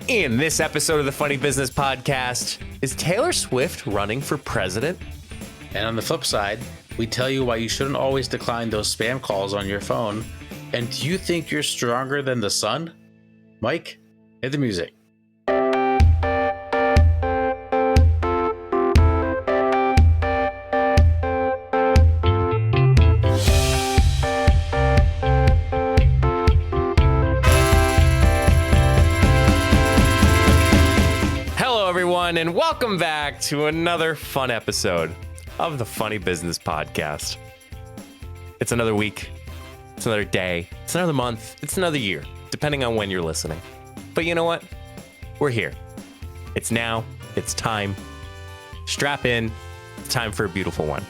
In this episode of the Funny Business Podcast, is Taylor Swift running for president? And on the flip side, we tell you why you shouldn't always decline those spam calls on your phone. And do you think you're stronger than the sun? Mike, hit the music. And welcome back to another fun episode of the Funny Business Podcast. It's another week, it's another day, it's another month, it's another year, depending on when you're listening. But you know what? We're here. It's now, it's time. Strap in, it's time for a beautiful one.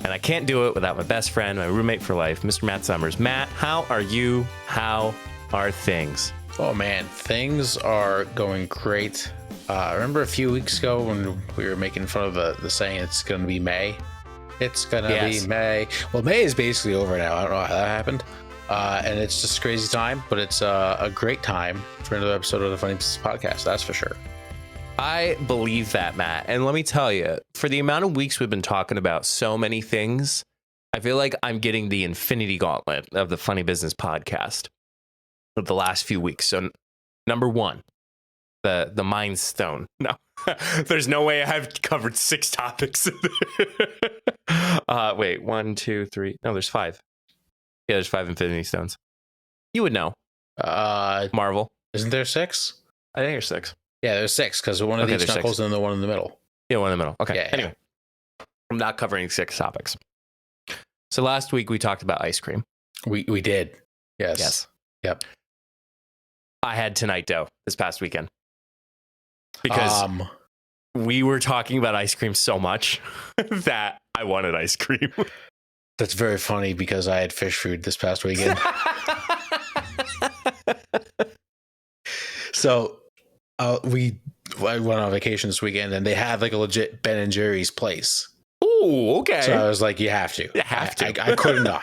And I can't do it without my best friend, my roommate for life, Mr. Matt Summers. Matt, how are you? How are things? Oh man, things are going great. I remember a few weeks ago when we were making fun of the saying it's going to be May. It's going to be May. Well, May is basically over now. I don't know how that happened. And it's just a crazy time, but it's a great time for another episode of the Funny Business Podcast. That's for sure. I believe that, Matt. And let me tell you, for the amount of weeks we've been talking about so many things, I feel like I'm getting the infinity gauntlet of the Funny Business Podcast of the last few weeks. So number one, the Mind Stone. No, there's no way I've covered 6 topics. Wait, 1, 2, 3. No, there's 5. Yeah, there's 5 Infinity Stones. You would know. Marvel. Isn't there 6? I think there's 6. Yeah, there's 6 because one of these knuckles and the one in the middle. Yeah, one in the middle. Okay. Yeah, anyway, I'm not covering 6 topics. So last week we talked about ice cream. We did. Yes. Yep. I had Tonight Dough this past weekend. Because we were talking about ice cream so much that I wanted ice cream. That's very funny because I had fish food this past weekend. So I went on vacation this weekend and they had like a legit Ben and Jerry's place. Ooh, okay. So I was like, you have to. You have to. I could not.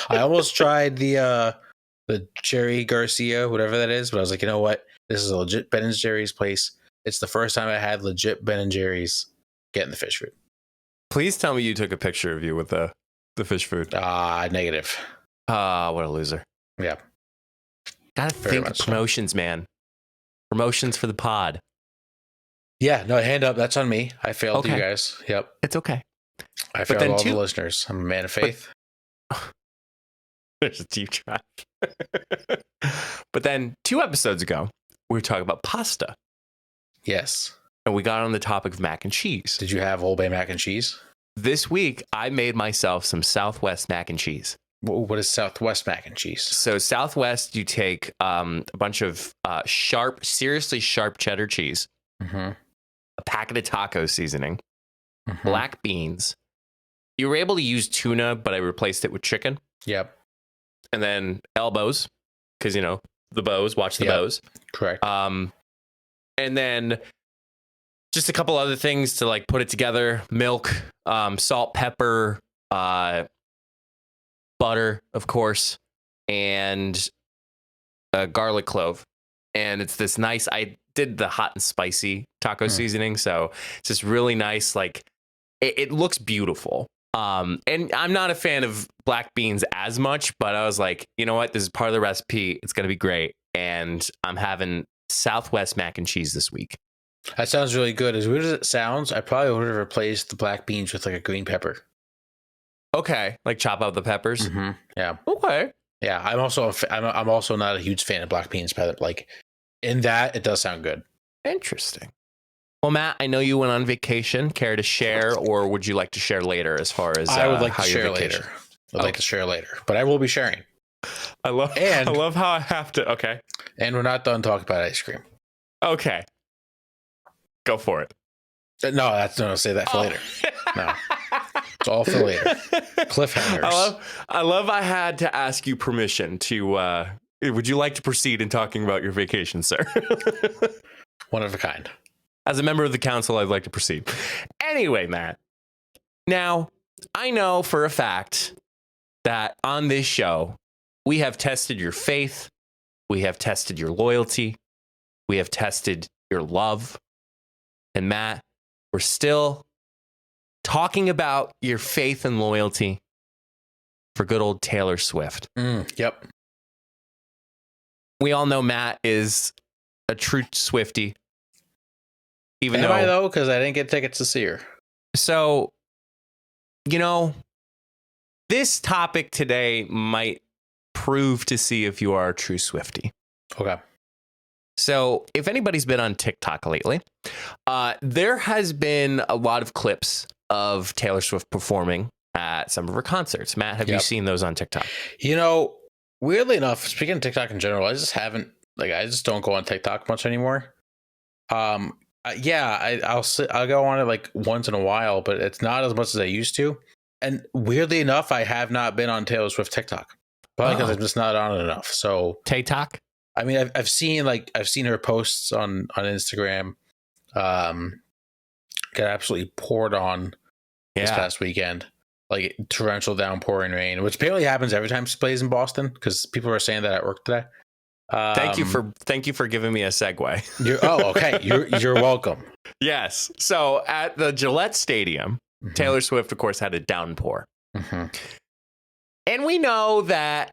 I almost tried the Jerry Garcia, whatever that is, but I was like, you know what? This is a legit Ben and Jerry's place. It's the first time I had legit Ben and Jerry's getting the fish food. Please tell me you took a picture of you with the fish food. Negative. What a loser. Yeah. Gotta think of promotions, so. Man. Promotions for the pod. Yeah, no, hand up. That's on me. I failed you guys. Yep. It's okay. I failed all the listeners. I'm a man of faith. There's a deep track. But then 2 episodes ago, we were talking about pasta. Yes. And we got on the topic of mac and cheese. Did you have Old Bay mac and cheese? This week, I made myself some Southwest mac and cheese. What is Southwest mac and cheese? So Southwest, you take a bunch of seriously sharp cheddar cheese, a packet of taco seasoning, black beans. You were able to use tuna, but I replaced it with chicken. Yep. And then elbows, because, the bows, watch the bows. Correct. And then just a couple other things to like put it together. Milk, salt, pepper, butter, of course, and a garlic clove. And it's this nice, I did the hot and spicy taco seasoning. So it's just really nice. Like it looks beautiful. And I'm not a fan of black beans as much, but I was like, you know what? This is part of the recipe. It's going to be great. And I'm having Southwest mac and cheese this week. That sounds really good. As weird as it sounds, I probably would have replaced the black beans with like a green pepper. Okay, like chop out the peppers. Yeah. Okay. Yeah, I'm also not a huge fan of black beans, but like in that, it does sound good. Interesting. Well, Matt, I know you went on vacation. Care to share, or would you like to share later? As far as I would like to share later. I'd like to share later, but I will be sharing. I love how I have to. Okay. And we're not done talking about ice cream. Okay. Go for it. No, say that for later. No. It's all for later. Cliffhangers. I love I had to ask you permission to would you like to proceed in talking about your vacation, sir? One of a kind. As a member of the council, I'd like to proceed. Anyway, Matt. Now, I know for a fact that on this show, we have tested your faith, we have tested your loyalty, We have tested your love. And Matt, we're still talking about your faith and loyalty for good old Taylor Swift. Yep. We all know Matt is a true Swiftie. Even Am I though? Because I didn't get tickets to see her. So, this topic today might prove to see if you are a true Swiftie. Okay. So if anybody's been on TikTok lately, there has been a lot of clips of Taylor Swift performing at some of her concerts. Matt, have you seen those on TikTok? Weirdly enough, speaking of TikTok in general, I just don't go on TikTok much anymore. I'll go on it like once in a while, but it's not as much as I used to. And weirdly enough, I have not been on Taylor Swift TikTok, probably because I'm just not on it enough. So TikTok. I mean, I've seen her posts on Instagram. Got absolutely poured on this past weekend, like torrential downpouring rain, which apparently happens every time she plays in Boston because people are saying that at work today. Thank you for giving me a segue. Okay. You're welcome. Yes. So at the Gillette Stadium, Taylor Swift, of course, had a downpour, and we know that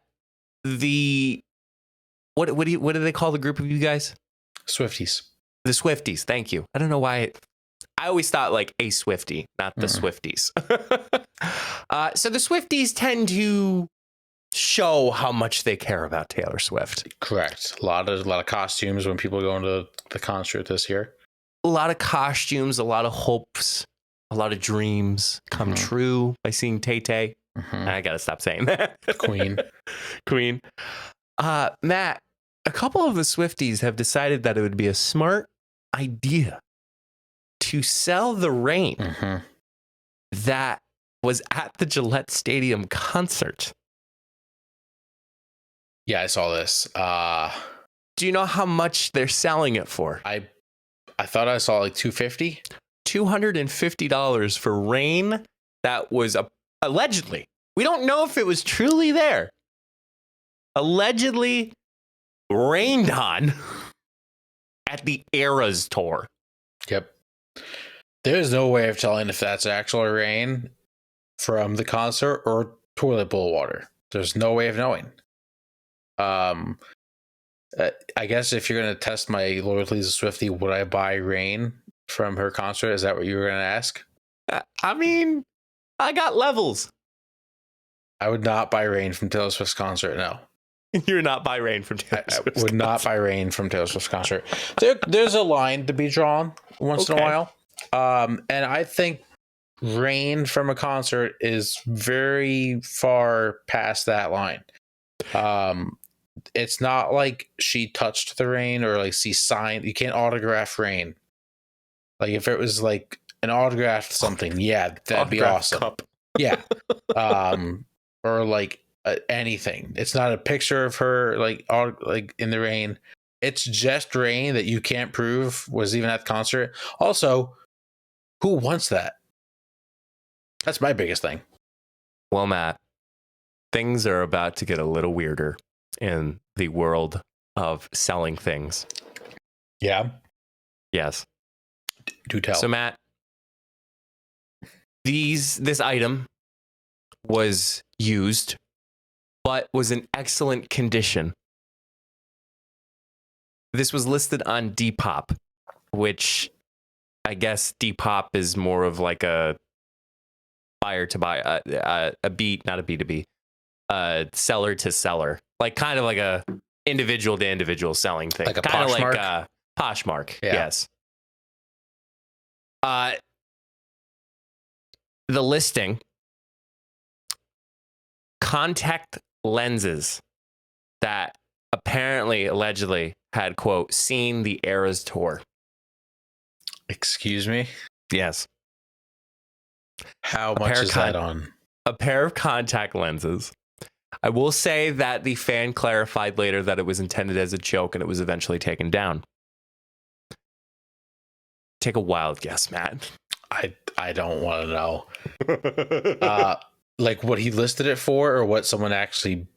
what do they call the group of you guys? Swifties. The Swifties. Thank you. I don't know why. I always thought like a Swiftie, not the Swifties. So the Swifties tend to show how much they care about Taylor Swift. Correct. A lot of costumes when people go into the concert this year. A lot of costumes, a lot of hopes, a lot of dreams come true by seeing Tay-Tay. I gotta stop saying that. Queen. Matt, a couple of the Swifties have decided that it would be a smart idea to sell the rain that was at the Gillette Stadium concert. Yeah, I saw this. Do you know how much they're selling it for? I thought I saw like $250. $250 for rain that was allegedly. We don't know if it was truly there. Allegedly rained on at the Eras tour. Yep. There's no way of telling if that's actual rain from the concert or toilet bowl water. There's no way of knowing. I guess if you're going to test my loyalty as a Swiftie, would I buy rain from her concert? Is that what you were going to ask? I mean, I got levels. I would not buy rain from Taylor Swift's concert, no. You're not buy rain from Taylor Swift's I would not buy rain from Taylor Swift's concert. There's a line to be drawn once in a while. And I think rain from a concert is very far past that line. It's not like she touched the rain or like she signed. You can't autograph rain. Like if it was like an autographed something, yeah, that'd be awesome. Cup. Yeah. Or like anything. It's not a picture of her like in the rain. It's just rain that you can't prove was even at the concert. Also, who wants that? That's my biggest thing. Well, Matt, things are about to get a little weirder in the world of selling things. Yeah. Yes. Do tell. So, Matt, this item was used, but was in excellent condition. This was listed on Depop, which I guess Depop is more of like a buyer to buy, a beat, not a B2B, seller to seller, like kind of like a individual to individual selling thing, like a kind of Poshmark? like Poshmark. Yeah. Yes. The listing, contact lenses that apparently, allegedly had, quote, seen the Eras tour. Excuse me? Yes. How much is that on? A pair of contact lenses. I will say that the fan clarified later that it was intended as a joke and it was eventually taken down. Take a wild guess, Matt. I don't want to know. Like what he listed it for or what someone actually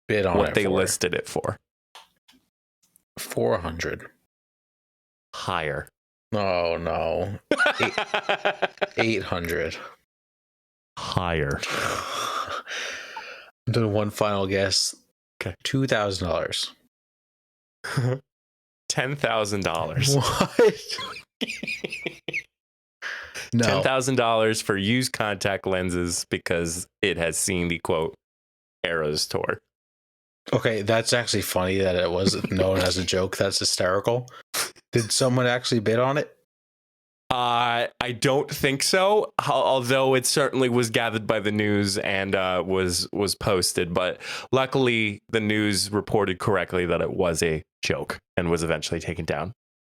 bid on it for? What they listed it for. 400. Higher. Oh no. 800. Higher. I'm doing one final guess. Okay. $2,000. $10,000. What? No. $10,000 for used contact lenses because it has seen the quote Eras tour. Okay, that's actually funny that it was known as a joke. That's hysterical. Did someone actually bid on it? I don't think so, although it certainly was gathered by the news and was posted. But luckily, the news reported correctly that it was a joke and was eventually taken down.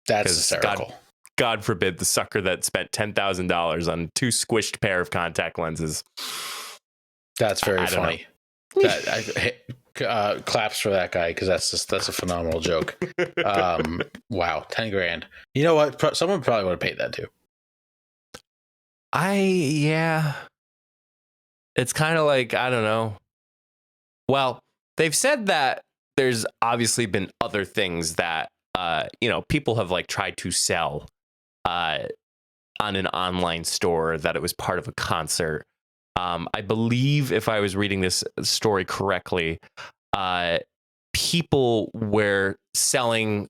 That's hysterical. God forbid the sucker that spent $10,000 on two squished pair of contact lenses. That's very funny. Claps for that guy because that's a phenomenal joke. Wow, 10 grand. You know what? Someone probably would have paid that too. Yeah. It's kind of like, I don't know. Well, they've said that there's obviously been other things that people have like tried to sell on an online store that it was part of a concert. I believe if I was reading this story correctly, people were selling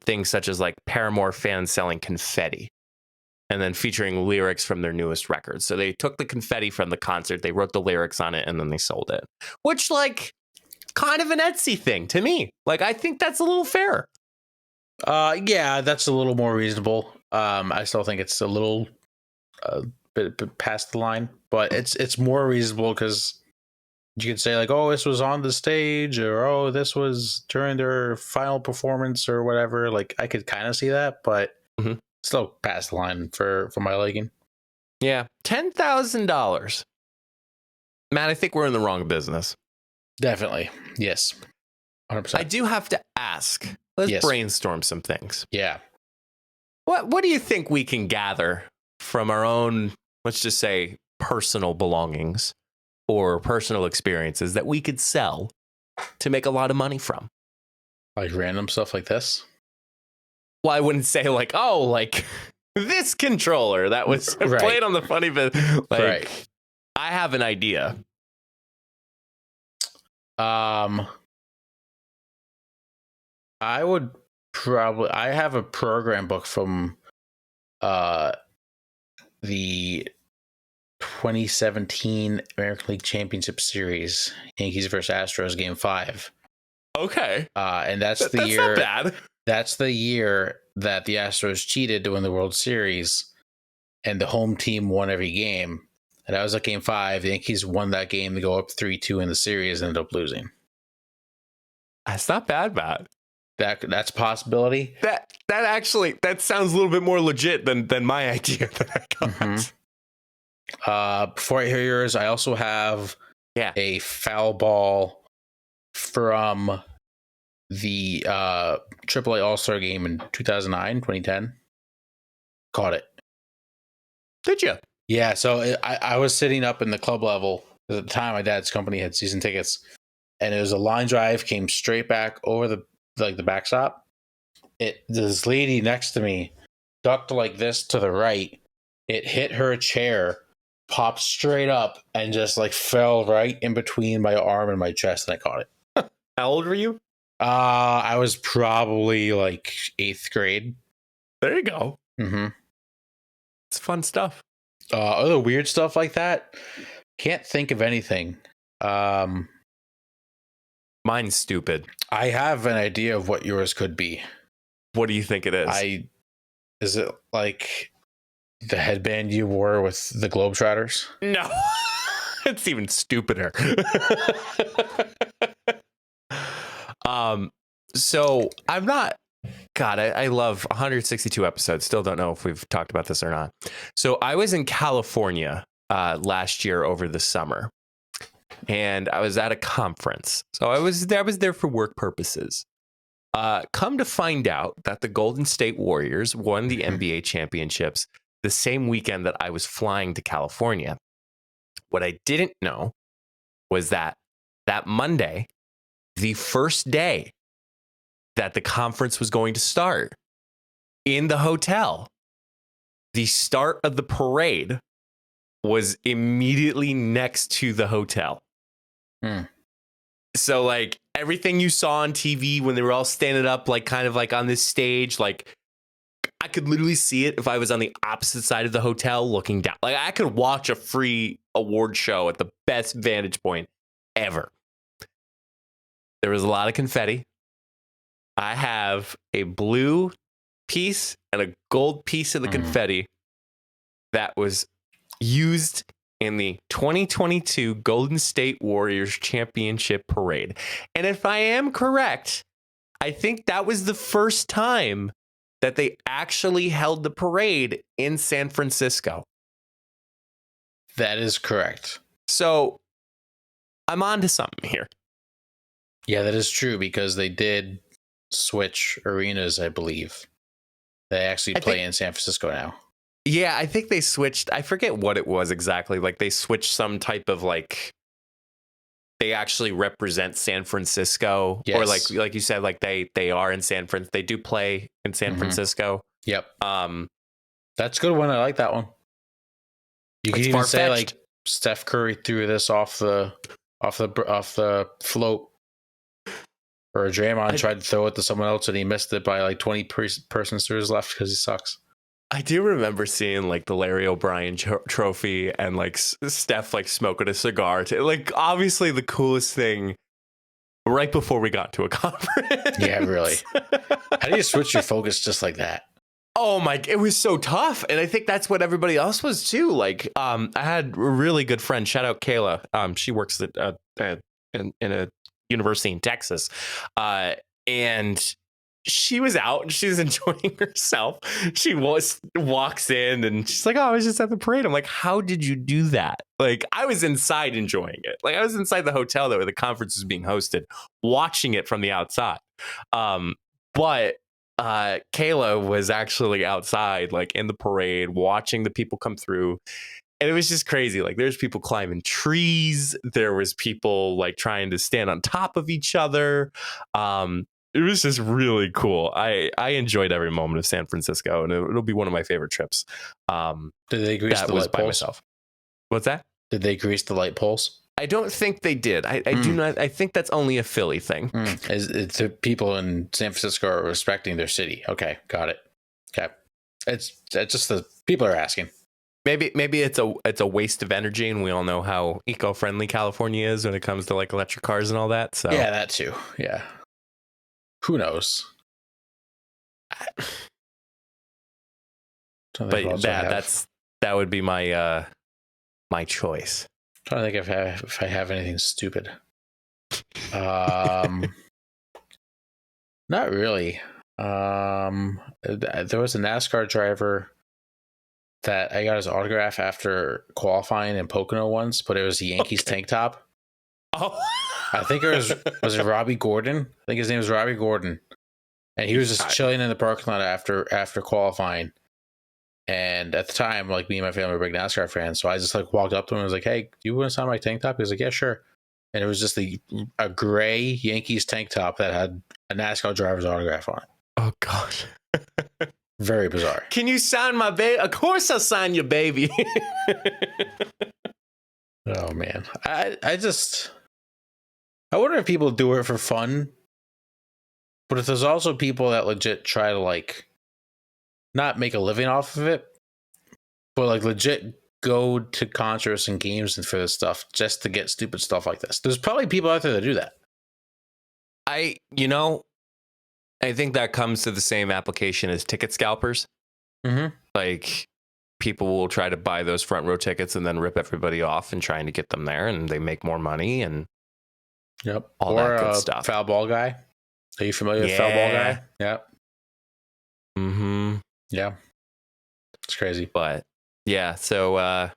things such as like Paramore fans selling confetti and then featuring lyrics from their newest record. So they took the confetti from the concert, they wrote the lyrics on it, and then they sold it, which like kind of an Etsy thing to me. Like, I think that's a little fair. Yeah, that's a little more reasonable. I still think it's a little bit past the line, but it's more reasonable because you could say like, oh, this was on the stage, or oh, this was during their final performance or whatever. Like, I could kind of see that, but still past the line for my liking. Yeah, $10,000. Matt, I think we're in the wrong business. Definitely, yes, 100%. I do have to ask. Let's brainstorm some things. Yeah. What do you think we can gather from our own, let's just say, personal belongings or personal experiences that we could sell to make a lot of money from? Like random stuff like this? Well, I wouldn't say like, oh, like this controller that was played on the funny bit. Like, I have an idea. I would probably. I have a program book from the 2017 American League Championship Series, Yankees versus Astros, Game 5. Okay, and that's the year. Not bad. That's the year that the Astros cheated to win the World Series, and the home team won every game. And that was at Game 5. The Yankees won that game to go up 3-2 in the series and ended up losing. That's not bad, Matt. That's a possibility. That sounds a little bit more legit than my idea that I got. Before I hear yours, I also have a foul ball from the AAA All-Star game in 2010. Caught it. Did you? Yeah, so I was sitting up in the club level. At the time, my dad's company had season tickets, and it was a line drive, came straight back over the backstop. This lady next to me ducked like this to the right. It hit her chair, popped straight up, and just like fell right in between my arm and my chest, and I caught it. How old were you? I was probably like 8th grade. There you go. It's fun stuff. Other weird stuff like that. Can't think of anything. Mine's stupid. I have an idea of what yours could be. What do you think it is? Is it like the headband you wore with the Globetrotters? No. It's even stupider. So I'm not. God, I love 162 episodes. Still don't know if we've talked about this or not. So I was in California last year over the summer, and I was at a conference. So I was there for work purposes. Come to find out that the Golden State Warriors won the NBA championships the same weekend that I was flying to California. What I didn't know was that Monday, the first day that the conference was going to start, in the hotel. The start of the parade was immediately next to the hotel. So like everything you saw on TV when they were all standing up, like kind of like on this stage, like I could literally see it if I was on the opposite side of the hotel looking down. Like I could watch a free award show at the best vantage point ever. There was a lot of confetti. I have a blue piece and a gold piece of the confetti that was used in the 2022 Golden State Warriors Championship Parade. And if I am correct, I think that was the first time that they actually held the parade in San Francisco. That is correct. So I'm on to something here. Yeah, that is true because they did switch arenas, I believe. They actually play in San Francisco now. Yeah, I think they switched. I forget what it was exactly. Like they switched some type of like they actually represent San Francisco, or like you said, like they are in San Fran. They do play in San Francisco. Yep. That's a good one. I like that one. You can even say like Steph Curry threw this off the float. Or Draymond tried to throw it to someone else and he missed it by like 20 persons to his left because he sucks. I do remember seeing like the Larry O'Brien trophy and like Steph like smoking a cigar. Like obviously the coolest thing right before we got to a conference. Yeah, really. How do you switch your focus just like that? Oh my, it was so tough. And I think that's what everybody else was too. Like I had a really good friend, shout out Kayla. She works in a university in Texas. And she was out and she was enjoying herself. She walks in and she's like, oh, I was just at the parade. I'm like, how did you do that? Like I was inside enjoying it. Like I was inside the hotel where the conference was being hosted, watching it from the outside. But Kayla was actually outside, like in the parade, watching the people come through. And it was just crazy. Like there's people climbing trees. There was people like trying to stand on top of each other. It was just really cool. I enjoyed every moment of San Francisco, and it'll be one of my favorite trips. Did they grease the light poles? Myself. What's that? Did they grease the light poles? I don't think they did. I do not. I think that's only a Philly thing. It's the people in San Francisco are respecting their city. Okay, got it. Okay, it's just the people are asking. Maybe it's a waste of energy, and we all know how eco-friendly California is when it comes to like electric cars and all that. So yeah, that too. Yeah, who knows? But that would be my my choice. I'm trying to think if I have anything stupid. Not really. There was a NASCAR driver that I got his autograph after qualifying in Pocono once, but it was a Yankees tank top. Oh, I think it was it Robbie Gordon? I think his name was Robbie Gordon, and he was just chilling in the parking lot after qualifying. And at the time, like me and my family were big NASCAR fans, so I just like walked up to him and was like, "Hey, do you want to sign my tank top?" He was like, "Yeah, sure." And it was just a gray Yankees tank top that had a NASCAR driver's autograph on it. Oh gosh. Very bizarre. Can you sign my baby? Of course I'll sign your baby. Oh man. I wonder if people do it for fun. But if there's also people that legit try to like not make a living off of it, but like legit go to concerts and games and for this stuff just to get stupid stuff like this. There's probably people out there that do that. I think that comes to the same application as ticket scalpers. Mm-hmm. Like people will try to buy those front row tickets and then rip everybody off and trying to get them there, and they make more money and all that good stuff. Foul ball guy. Are you familiar with foul ball guy? Yep. Mm-hmm. Yeah. It's crazy. But yeah, so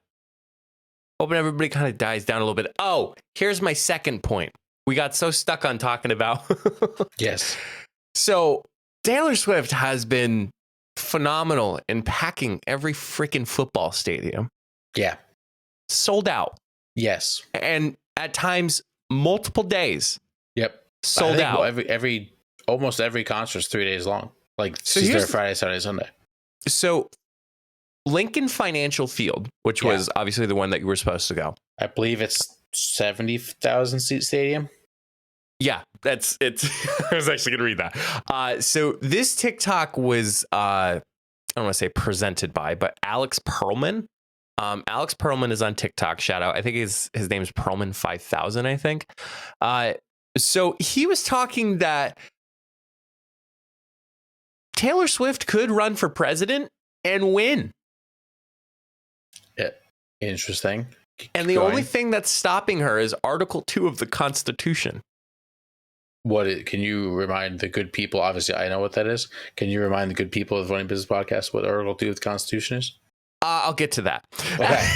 hoping everybody kind of dies down a little bit. Oh, here's my second point. We got so stuck on talking about yes. So Taylor Swift has been phenomenal in packing every freaking football stadium. Yeah. Sold out. Yes. And at times, multiple days. Yep. Sold out. Almost every concert's 3 days long. Like, she's there Friday, Saturday, Sunday. So Lincoln Financial Field, which was obviously the one that you were supposed to go. I believe it's 70,000 seat stadium. Yeah, it's. I was actually going to read that. So this TikTok was, I don't want to say presented by, but Alex Perlman. Alex Perlman is on TikTok. Shout out. I think his name is Perlman 5000. I think. So he was talking that Taylor Swift could run for president and win. Yeah, interesting. And the only thing that's stopping her is Article 2 of the Constitution. Can you remind the good people? Obviously, I know what that is. Can you remind the good people of the Funny Business Podcast what Article 2 of the Constitution is? I'll get to that. Okay.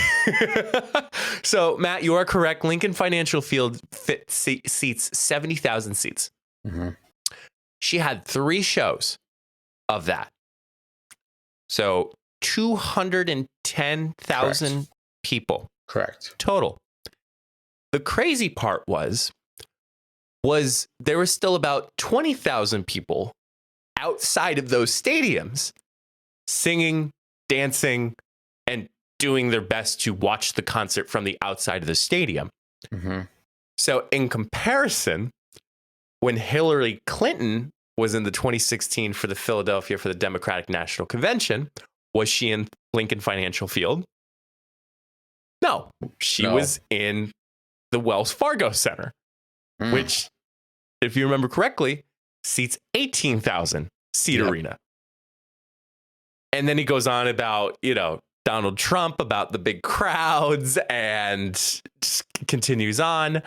So, Matt, you are correct. Lincoln Financial Field seats 70,000 seats. Mm-hmm. She had 3 shows of that. So 210,000 people. Correct. Total. The crazy part was there was still about 20,000 people outside of those stadiums singing, dancing, and doing their best to watch the concert from the outside of the stadium. Mm-hmm. So in comparison, when Hillary Clinton was in the 2016 for the Democratic National Convention, was she in Lincoln Financial Field? No, she was in the Wells Fargo Center, which, if you remember correctly, seats 18,000 seat arena. And then he goes on about, Donald Trump, about the big crowds, and just continues on.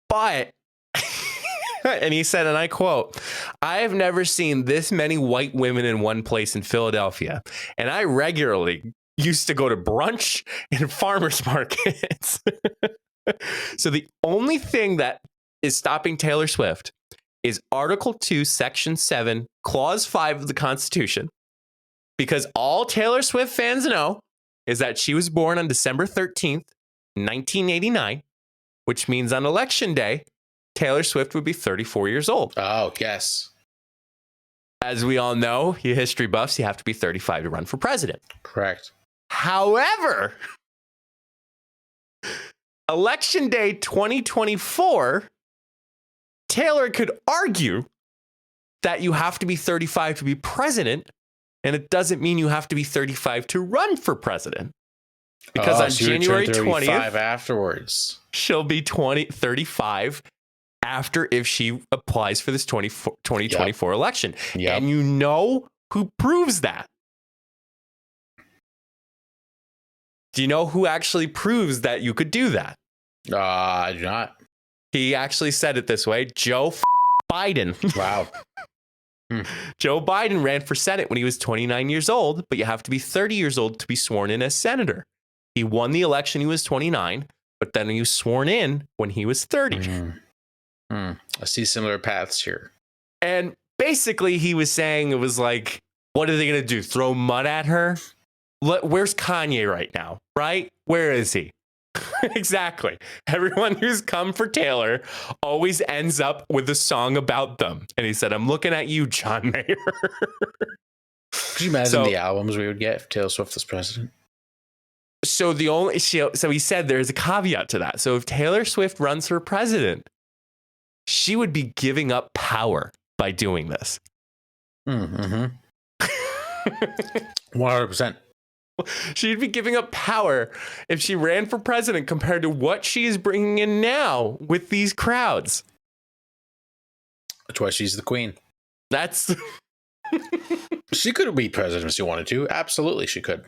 But, and he said, and I quote, "I have never seen this many white women in one place in Philadelphia. And I regularly used to go to brunch and farmers markets." So the only thing that is stopping Taylor Swift is Article 2, Section 7, Clause 5 of the Constitution. Because all Taylor Swift fans know is that she was born on December 13th, 1989, which means on Election Day, Taylor Swift would be 34 years old. Oh, yes. As we all know, you history buffs, you have to be 35 to run for president. Correct. However, Election Day 2024, Taylor could argue that you have to be 35 to be president, and it doesn't mean you have to be 35 to run for president. Because on January 20th, afterwards, she'll be 35 after if she applies for this 2024 election. Yep. And you know who proves that? Do you know who actually proves that you could do that? I do not. He actually said it this way. Joe Biden. Wow. Joe Biden ran for Senate when he was 29 years old, but you have to be 30 years old to be sworn in as senator. He won the election. He was 29, but then he was sworn in when he was 30. I see similar paths here. And basically he was saying, it was like, what are they going to do? Throw mud at her? Where's Kanye right now? Right? Where is he? Exactly. Everyone who's come for Taylor always ends up with a song about them. And he said, I'm looking at you, John Mayer. Could you imagine the albums we would get if Taylor Swift was president? So he said there's a caveat to that. So if Taylor Swift runs for president, she would be giving up power by doing this. 100%. She'd be giving up power if she ran for president compared to what she is bringing in now with these crowds. That's why she's the queen. That's... She could be president if she wanted to. Absolutely, she could.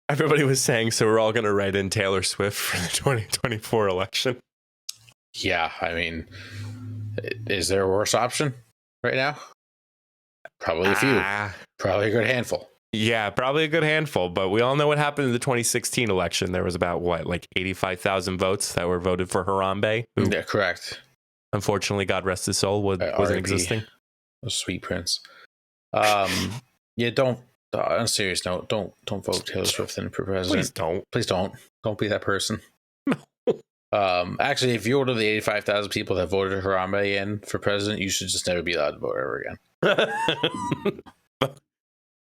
Everybody was saying, so we're all going to write in Taylor Swift for the 2024 election. Yeah, I mean, is there a worse option right now? Probably a few. Probably a good handful. Yeah, probably a good handful, but we all know what happened in the 2016 election. There was about, 85,000 votes that were voted for Harambe. Yeah, correct. Unfortunately, God rest his soul, wasn't existing. A sweet prince. Yeah, don't, on a serious note, don't vote Taylor Swift in for president. Please don't. Don't be that person. No. Actually, if you're one of the 85,000 people that voted Harambe in for president, you should just never be allowed to vote ever again.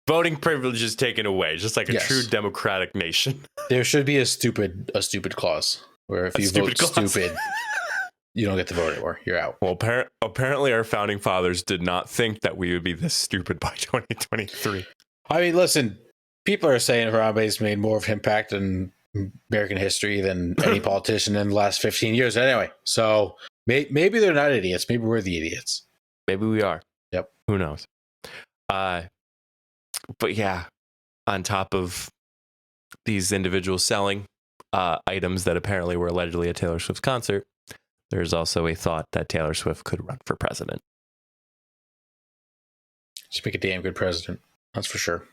Voting privilege is taken away, just like a true democratic nation. There should be a stupid clause where if you vote stupid, you don't get to vote anymore. You're out. Well, apparently our founding fathers did not think that we would be this stupid by 2023. I mean, listen, people are saying Harambe's made more of an impact in American history than any politician in the last 15 years. Anyway, so maybe they're not idiots. Maybe we're the idiots. Maybe we are. Yep. Who knows? But yeah, on top of these individuals selling items that apparently were allegedly at Taylor Swift's concert, there's also a thought that Taylor Swift could run for president. She'd make a damn good president. That's for sure.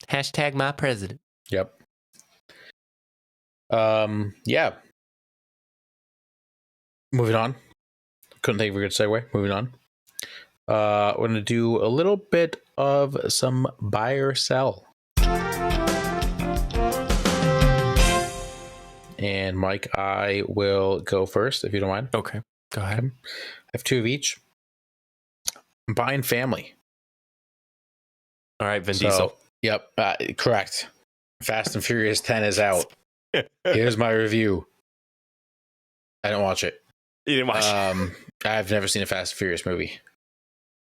Hashtag my president. Yep. Yeah. Moving on. Couldn't think of a good segue. Moving on. We're going to do a little bit of some buy or sell. And Mike, I will go first if you don't mind. Okay. Go ahead. I have two of each. I'm buying family. All right, Vin Diesel. Yep, correct. Fast and Furious 10 is out. Here's my review. I didn't watch it. You didn't watch it? I've never seen a Fast and Furious movie.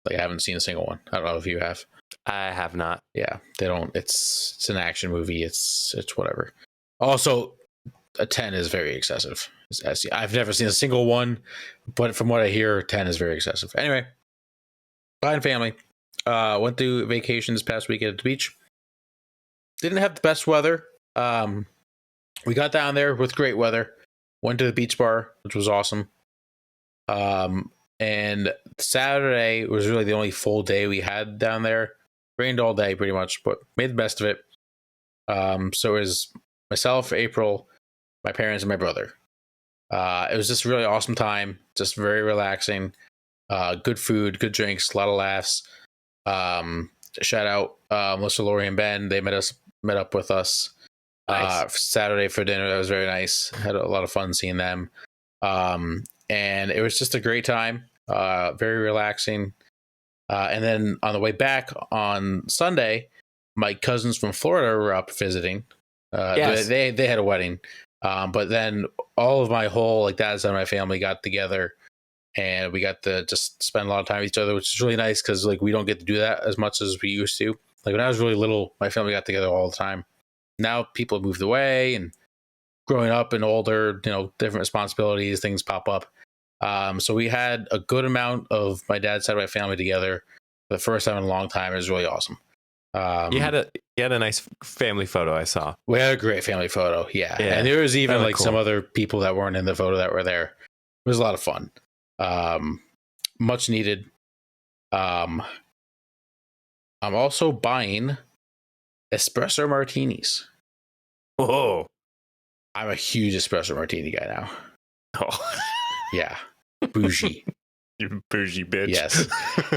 Like, I haven't seen a single one. I don't know if you have. I have not. Yeah, they don't. It's an action movie. It's whatever. Also, a 10 is very excessive. I've never seen a single one, but from what I hear, 10 is very excessive. Anyway, buying family. Went through vacation this past weekend at the beach. Didn't have the best weather. We got down there with great weather. Went to the beach bar, which was awesome. And Saturday was really the only full day we had down there. Rained all day pretty much, but made the best of it. So it was myself, April, my parents, and my brother. It was just a really awesome time. Just very relaxing. Good food, good drinks, a lot of laughs. Shout out Melissa, Lori, and Ben. They met up with us Saturday for dinner. That was very nice. Had a lot of fun seeing them. And it was just a great time. Very relaxing. And then on the way back on Sunday, my cousins from Florida were up visiting. Yes. They had a wedding. But then all of my whole dad's side of my family got together, and we got to just spend a lot of time with each other, which is really nice because we don't get to do that as much as we used to. Like when I was really little, my family got together all the time. Now people have moved away, and growing up and older, different responsibilities, things pop up. So we had a good amount of my dad's side of my family together for the first time in a long time. It was really awesome. You had a nice family photo I saw. We had a great family photo, yeah. And there was even cool. Some other people that weren't in the photo that were there. It was a lot of fun. Much needed. I'm also buying espresso martinis. Whoa. I'm a huge espresso martini guy now. Oh. Yeah. Bougie. You bougie bitch.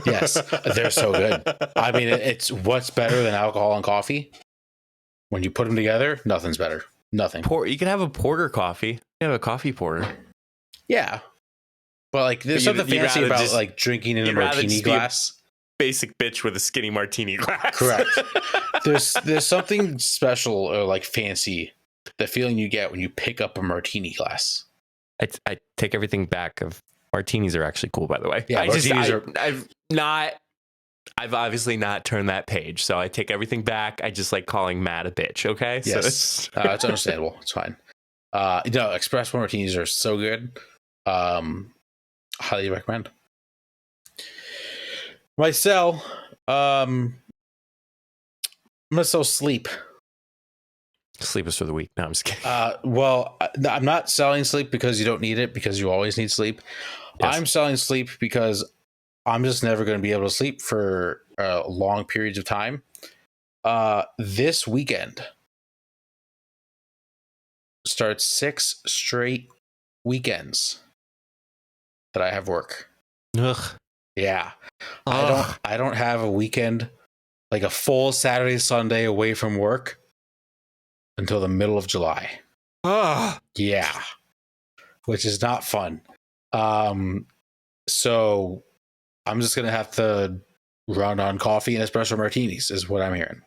Yes. They're so good. I mean, it's what's better than alcohol and coffee? When you put them together, nothing's better. Nothing. You can have a porter coffee. You can have a coffee porter. Yeah. But there's something fancy about drinking in a martini glass. Basic bitch with a skinny martini glass. Correct. There's something special or fancy, the feeling you get when you pick up a martini glass. I take everything back. Martinis are actually cool, by the way. Yeah, I've obviously not turned that page, so I take everything back. I just like calling Matt a bitch. Okay, yes, so it's understandable. It's fine. Espresso martinis are so good. Highly recommend. Myself, I'm gonna sell sleep. Sleep is for the weak. No, I'm just kidding. Well, I'm not selling sleep because you don't need it, because you always need sleep. Yes. I'm selling sleep because I'm just never going to be able to sleep for long periods of time. This weekend starts 6 straight weekends that I have work. Ugh. Yeah. Ugh. I don't have a weekend, a full Saturday, Sunday away from work until the middle of July. Yeah. Which is not fun. So I'm just going to have to run on coffee and espresso martinis is what I'm hearing.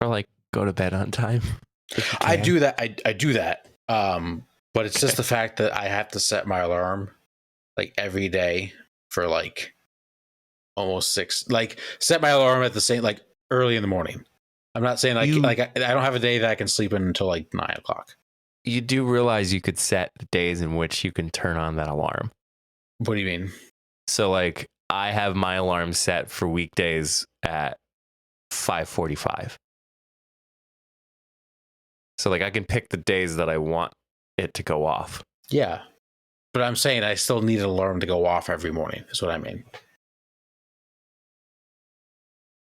Or like go to bed on time. I do that. I do that. But it's just the fact that I have to set my alarm like every day for like almost 6. Like set my alarm at the same like early in the morning. I'm not saying I don't have a day that I can sleep in until like 9 o'clock. You do realize you could set the days in which you can turn on that alarm. What do you mean? So like I have my alarm set for weekdays at 5:45. So like I can pick the days that I want it to go off. Yeah. But I'm saying I still need an alarm to go off every morning. Is what I mean.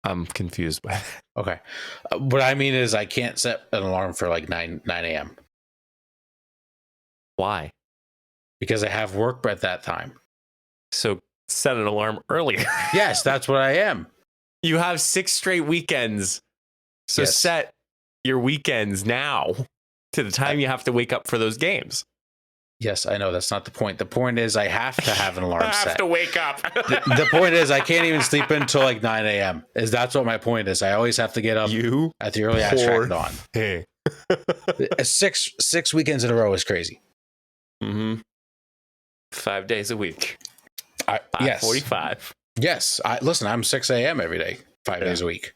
I'm confused by that. Okay. What I mean is I can't set an alarm for like 9 a.m. Why? Because I have work at that time. So set an alarm earlier. Yes, that's what I am. You have 6 straight weekends. So Yes. set your weekends now to the time you have to wake up for those games. Yes, I know that's not the point. The point is I have to have an alarm I have set. to wake up. The point is I can't even sleep until like 9 a.m. That's what my point is. I always have to get up You at the early ass crack of dawn. Hey. Six weekends in a row is crazy. Mm-hmm. 5 days a week. Yes. 45. Yes. Listen, I'm 6 a.m. every day, 5 days a week.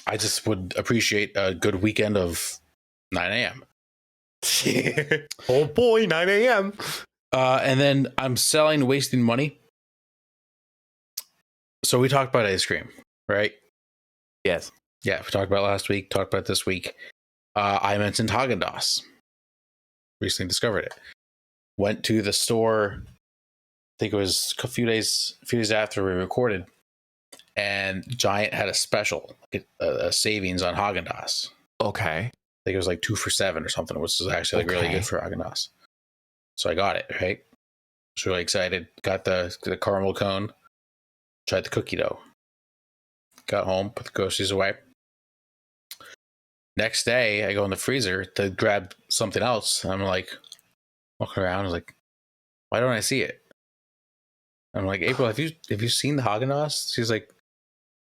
I just would appreciate a good weekend of 9 a.m. Oh boy, 9 a.m. And then I'm wasting money. So we talked about ice cream, right? Yes. Yeah, we talked about last week, talked about this week. I mentioned Haagen-Dazs. Recently discovered it. Went to the store, I think it was a few days after we recorded, and Giant had a special, a savings on Haagen-Dazs. Okay. I think it was like 2 for $7 or something, which is actually like really good for Haagen-Dazs. So I got it, right? I was really excited. Got the caramel cone. Tried the cookie dough. Got home, put the groceries away. Next day, I go in the freezer to grab something else. I'm like, walking around, I was like, why don't I see it? I'm like, April, have you seen the Haagen-Dazs? She's like,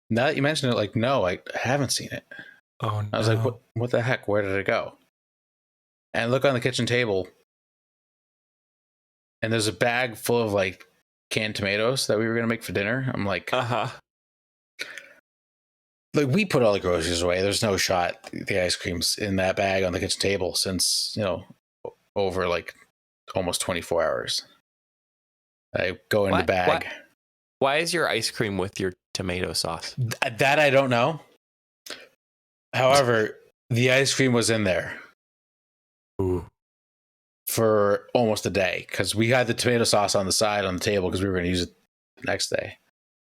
now that you mention it, like, no, I haven't seen it. Oh, no. I was like, what the heck? Where did it go? And I look on the kitchen table, and there's a bag full of like canned tomatoes that we were gonna make for dinner. I'm like, like we put all the groceries away. There's no shot the ice cream's in that bag on the kitchen table since over like almost 24 hours. I go in the bag. Why is your ice cream with your tomato sauce? That I don't know. However, the ice cream was in there. Ooh. For almost a day because we had the tomato sauce on the side on the table because we were going to use it the next day.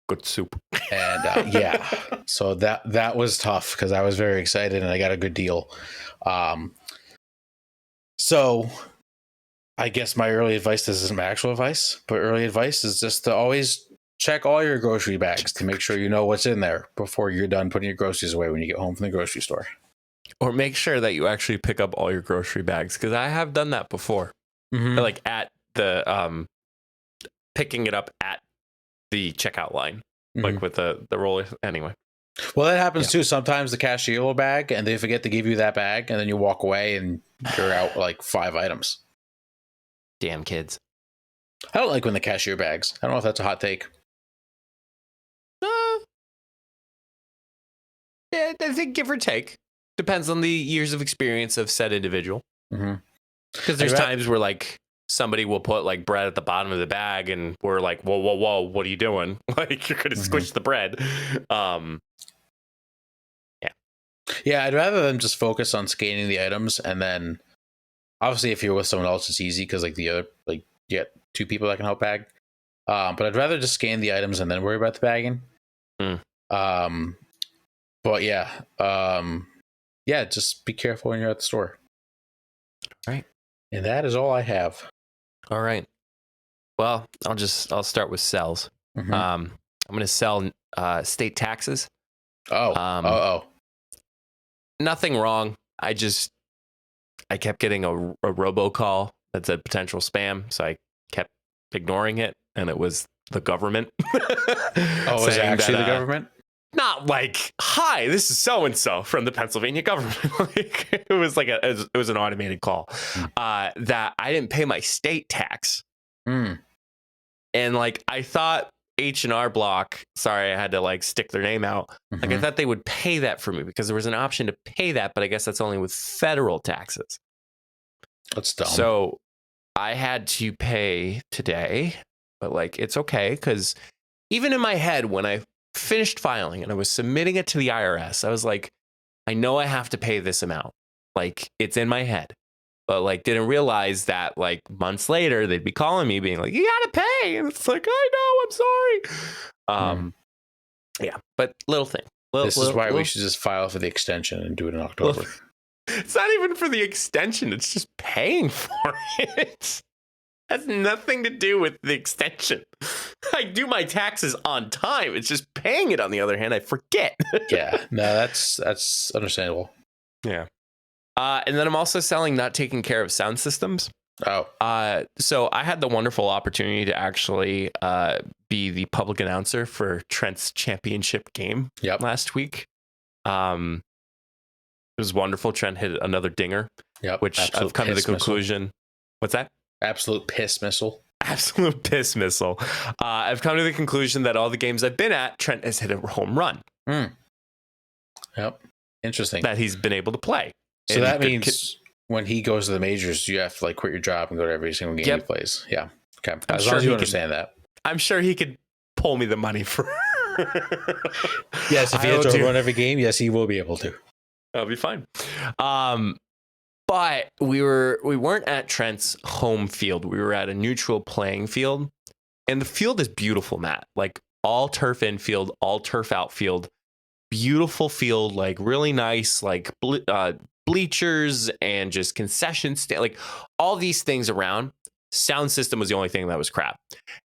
Good soup. And yeah, so that was tough because I was very excited and I got a good deal. So I guess my early advice, this isn't my actual advice, but early advice is just to always check all your grocery bags to make sure you know what's in there before you're done putting your groceries away when you get home from the grocery store. Or make sure that you actually pick up all your grocery bags, because I have done that before. Mm-hmm. Like at the picking it up at the checkout line, like with the roller. Anyway. Well, that happens too. Sometimes the cashier will bag and they forget to give you that bag, and then you walk away and you're out like 5 items. Damn kids. I don't like when the cashier bags. I don't know if that's a hot take. Yeah, I think give or take. Depends on the years of experience of said individual. Because there's times where like somebody will put like bread at the bottom of the bag and we're like, whoa, what are you doing? Like you're going to squish the bread. Yeah, I'd rather them just focus on scanning the items, and then obviously if you're with someone else, it's easy because like the other, like you get 2 people that can help bag. But I'd rather just scan the items and then worry about the bagging. But yeah, just be careful when you're at the store. Right. And that is all I have. All right. Well, I'll start with sells. I'm going to sell state taxes. Nothing wrong. I kept getting a robocall that said potential spam, so I kept ignoring it, and it was the government. Oh, is it actually the government? Not like, hi, this is so and so from the Pennsylvania government. Like, it was an automated call that I didn't pay my state tax, and like I thought H&R Block, sorry, I had to like stick their name out. Like I thought they would pay that for me because there was an option to pay that, but I guess that's only with federal taxes. That's dumb. So I had to pay today, but like it's okay because even in my head when I finished filing and I was submitting it to the IRS, I was like, I know I have to pay this amount. Like it's in my head, but like didn't realize that like months later they'd be calling me being like, you gotta pay. And it's like, I know, I'm sorry. Yeah, but little thing. This is why we should just file for the extension and do it in October. It's not even for the extension. It's just paying for it. Has nothing to do with the extension. I do my taxes on time. It's just paying it. On the other hand, I forget. Yeah, no, that's understandable. Yeah. And then I'm also selling not taking care of sound systems. Oh. So I had the wonderful opportunity to actually be the public announcer for Trent's championship game last week. It was wonderful. Trent hit another dinger, which Absolute I've come to the conclusion. Missile. What's that? Absolute piss missile. Absolute piss missile. I've come to the conclusion that all the games I've been at, Trent has hit a home run. Yep. Interesting. That he's been able to play. So that means when he goes to the majors, you have to like quit your job and go to every single game he plays. Yeah. Okay. As long as you understand that. I'm sure he could pull me the money for. Yes, if he has to run every game, yes, he will be able to. That'll be fine. But we weren't at Trent's home field. We were at a neutral playing field. And the field is beautiful, Matt. Like all turf infield, all turf outfield. Beautiful field, like really nice, like bleachers and just concession stand, like all these things around. Sound system was the only thing that was crap.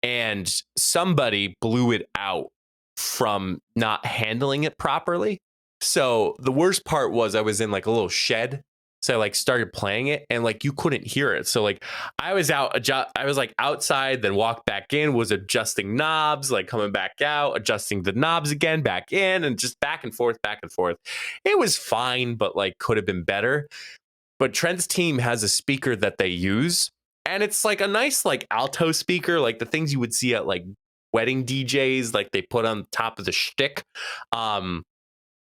And somebody blew it out from not handling it properly. So the worst part was I was in like a little shed. So I like started playing it and like you couldn't hear it. So like I was like outside, then walked back in, was adjusting knobs, like coming back out, adjusting the knobs again, back in, and just back and forth, back and forth. It was fine, but like could have been better. But Trent's team has a speaker that they use, and it's like a nice like alto speaker, like the things you would see at like wedding DJs, like they put on top of the shtick.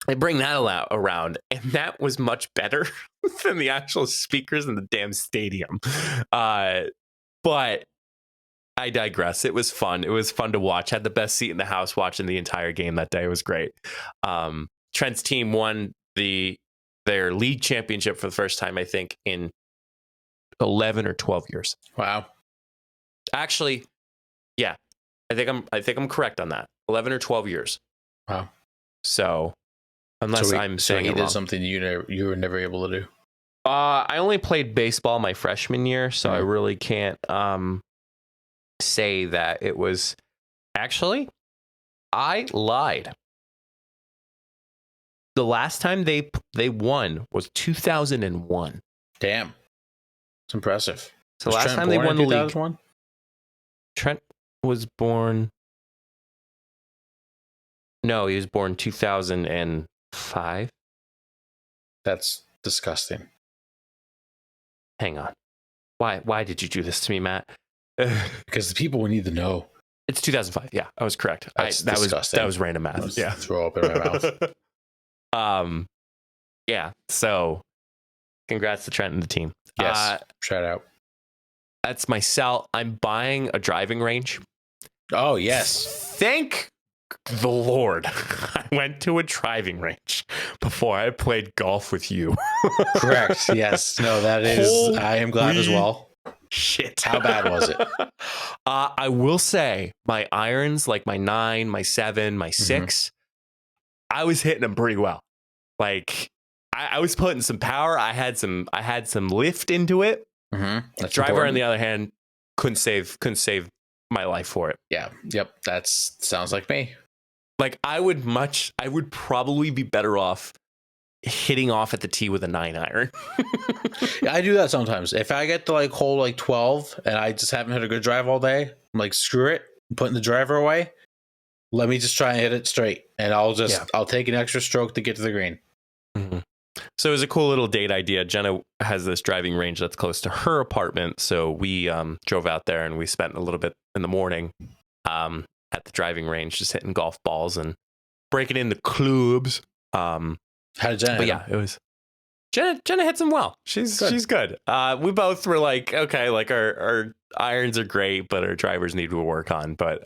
They bring that around, and that was much better than the actual speakers in the damn stadium. But I digress. It was fun. It was fun to watch. Had the best seat in the house watching the entire game that day. It was great. Trent's team won their league championship for the first time, I think, in 11 or 12 years. Wow. Actually, yeah, I think I'm correct on that. 11 or 12 years. Wow. So. Unless I'm saying he it did wrong. Something you were never able to do. I only played baseball my freshman year, so I really can't say that it was. Actually, I lied. The last time they won was 2001. Damn, it's impressive. So last time they won the league. Trent was born. No, he was born 2005. That's disgusting. Hang on. Why did you do this to me, Matt? Because the people would need to know. It's 2005. Yeah, I was correct. That was random math. Yeah. Throw up in my mouth. Yeah. So congrats to Trent and the team. Yes. Shout out. That's my sell. I'm buying a driving range. Oh, yes. Thank the Lord, I went to a driving range before I played golf with you. Correct. Yes. No, that is. I am glad as well. Shit. How bad was it? I will say my irons, like my 9, my 7, my 6, I was hitting them pretty well. Like I was putting some power. I had some lift into it. That's driver, important. on the other hand, couldn't save my life for it. Yeah. Yep. That sounds like me. Like I would probably be better off hitting off at the tee with a 9 iron. Yeah, I do that sometimes. If I get to like hole like 12 and I just haven't hit a good drive all day, I'm like, screw it. putting the driver away. Let me just try and hit it straight, and I'll take an extra stroke to get to the green. Mm-hmm. So it was a cool little date idea. Jenna has this driving range that's close to her apartment, so we drove out there and we spent a little bit in the morning at the driving range, just hitting golf balls and breaking in the clubs. How did Jenna? But yeah, it was. Jenna hits them well. She's good. We both were like, okay, like our irons are great, but our drivers need to work on. But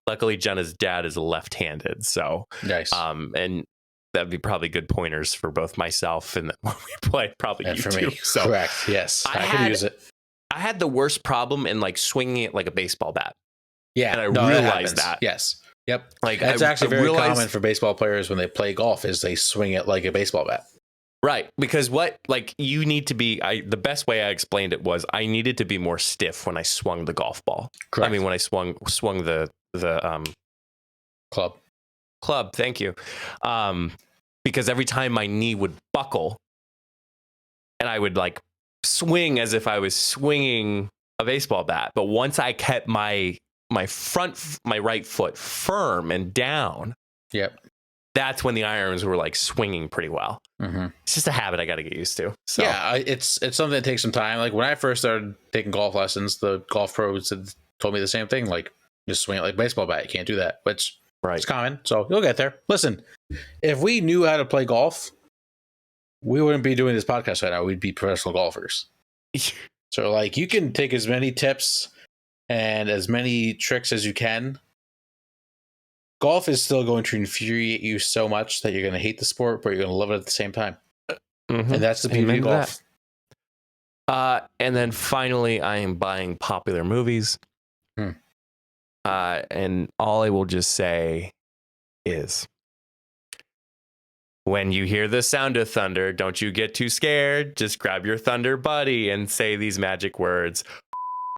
luckily, Jenna's dad is left-handed, so nice. And that'd be probably good pointers for both myself and when we play, probably and you for too. me. So correct. Yes, I could use it. I had the worst problem in like swinging it like a baseball bat. Yeah, and I realized that. Yes. Yep. Like that's actually very common for baseball players when they play golf. Is they swing it like a baseball bat. Right, because you need to be. The best way I explained it was I needed to be more stiff when I swung the golf ball. Correct. I mean, when I swung the club. Thank you. Because every time my knee would buckle, and I would like swing as if I was swinging a baseball bat. But once I kept my right foot firm and down, yep, that's when the irons were like swinging pretty well. Mm-hmm. It's just a habit I got to get used to. So. Yeah, it's something that takes some time. Like when I first started taking golf lessons, the golf pros told me the same thing. Like just swing it like a baseball bat. You can't do that, which is common. So you'll get there. Listen, if we knew how to play golf, we wouldn't be doing this podcast right now. We'd be professional golfers. So like you can take as many tips and as many tricks as you can. Golf is still going to infuriate you so much that you're going to hate the sport, but you're going to love it at the same time. Mm-hmm. And that's the beauty of golf. And then finally, I am buying popular movies. And all I will just say is, when you hear the sound of thunder, don't you get too scared. Just grab your thunder buddy and say these magic words.